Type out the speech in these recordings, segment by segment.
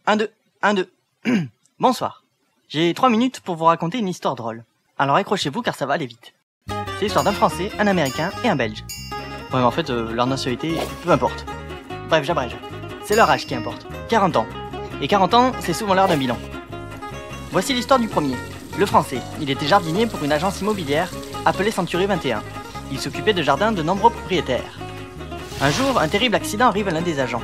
1, 2, 1, 2. Bonsoir. J'ai 3 minutes pour vous raconter une histoire drôle. Alors accrochez-vous car ça va aller vite. C'est l'histoire d'un Français, un Américain et un Belge. Ouais, mais en fait, leur nationalité, peu importe. Bref, j'abrège. C'est leur âge qui importe. 40 ans. Et 40 ans, c'est souvent l'heure d'un bilan. Voici l'histoire du premier. Le Français. Il était jardinier pour une agence immobilière appelée Century 21. Il s'occupait de jardins de nombreux propriétaires. Un jour, un terrible accident arrive à l'un des agents.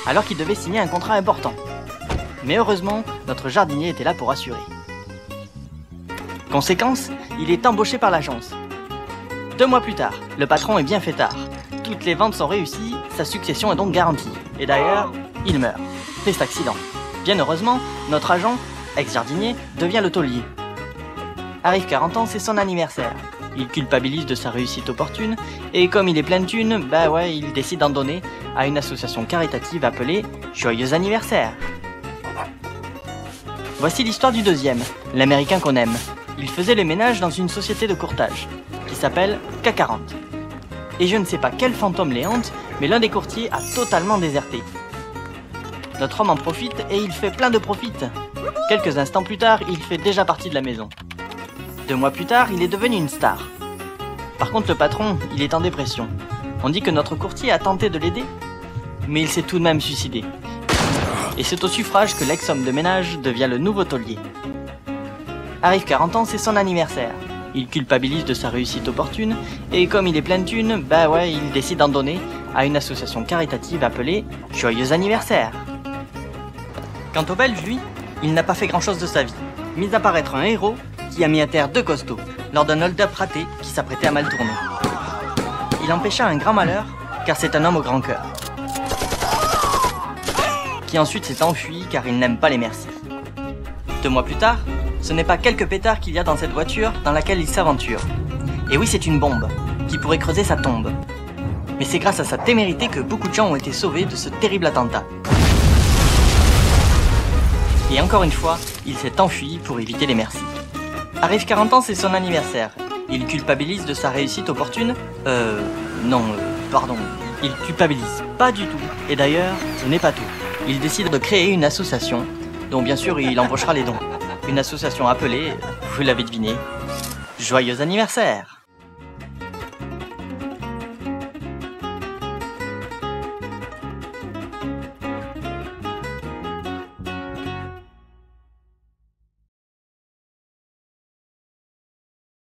Alors qu'il devait signer un contrat important. Mais heureusement, notre jardinier était là pour assurer. Conséquence, il est embauché par l'agence. 2 mois plus tard, le patron est bien fêtard. Toutes les ventes sont réussies, sa succession est donc garantie. Et d'ailleurs, il meurt. Triste accident. Bien heureusement, notre agent, ex-jardinier, devient le taulier. Arrive 40 ans, c'est son anniversaire. Il culpabilise de sa réussite opportune, et comme il est plein de thunes, il décide d'en donner à une association caritative appelée Joyeux Anniversaire. Voici l'histoire du deuxième, l'Américain qu'on aime. Il faisait les ménages dans une société de courtage, qui s'appelle CAC 40. Et je ne sais pas quel fantôme les hante, mais l'un des courtiers a totalement déserté. Notre homme en profite et il fait plein de profits. Quelques instants plus tard, il fait déjà partie de la maison. 2 mois plus tard, il est devenu une star. Par contre, le patron, il est en dépression. On dit que notre courtier a tenté de l'aider, mais il s'est tout de même suicidé. Et c'est au suffrage que l'ex-homme de ménage devient le nouveau taulier. Arrive 40 ans, c'est son anniversaire. Il culpabilise de sa réussite opportune, et comme il est plein de thunes, il décide d'en donner à une association caritative appelée Joyeux Anniversaire. Quant au Belge, lui, il n'a pas fait grand-chose de sa vie, mis à part être un héros qui a mis à terre 2 costauds lors d'un hold-up raté qui s'apprêtait à mal tourner. Il empêcha un grand malheur, car c'est un homme au grand cœur, qui ensuite s'est enfui car il n'aime pas les merci. 2 mois plus tard, ce n'est pas quelques pétards qu'il y a dans cette voiture dans laquelle il s'aventure. Et oui, c'est une bombe, qui pourrait creuser sa tombe. Mais c'est grâce à sa témérité que beaucoup de gens ont été sauvés de ce terrible attentat. Et encore une fois, il s'est enfui pour éviter les merci. Arrive 40 ans, c'est son anniversaire. Il culpabilise de sa réussite opportune il culpabilise pas du tout. Et d'ailleurs, ce n'est pas tout. Il décide de créer une association, dont bien sûr il embauchera les dons. Une association appelée, vous l'avez deviné, Joyeux Anniversaire.